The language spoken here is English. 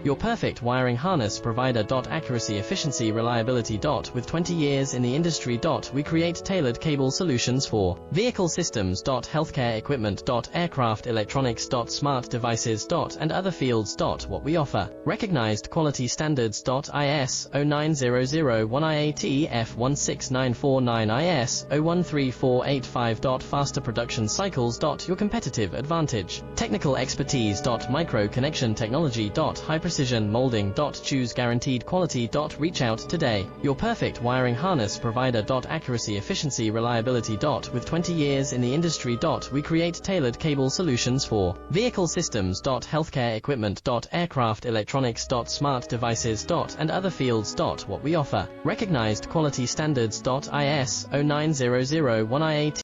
Your perfect wiring harness provider. Accuracy, efficiency, reliability. With 20 years in the industry. We create tailored cable solutions for vehicle systems. Healthcare equipment. Aircraft electronics. Smart devices. And other fields. What we offer. Recognized quality standards. IS 09001 IATF 16949 IS 013485. Faster production cycles. Your competitive advantage. Technical expertise. Micro connection technology. High precision molding. Choose guaranteed quality. Reach out today. Your perfect wiring harness provider. Accuracy, efficiency, reliability. With 20 years in the industry. We create tailored cable solutions for vehicle systems. Healthcare equipment. Aircraft electronics. Smart devices. And other fields. What we offer. Recognized quality standards. IS 09001 IAT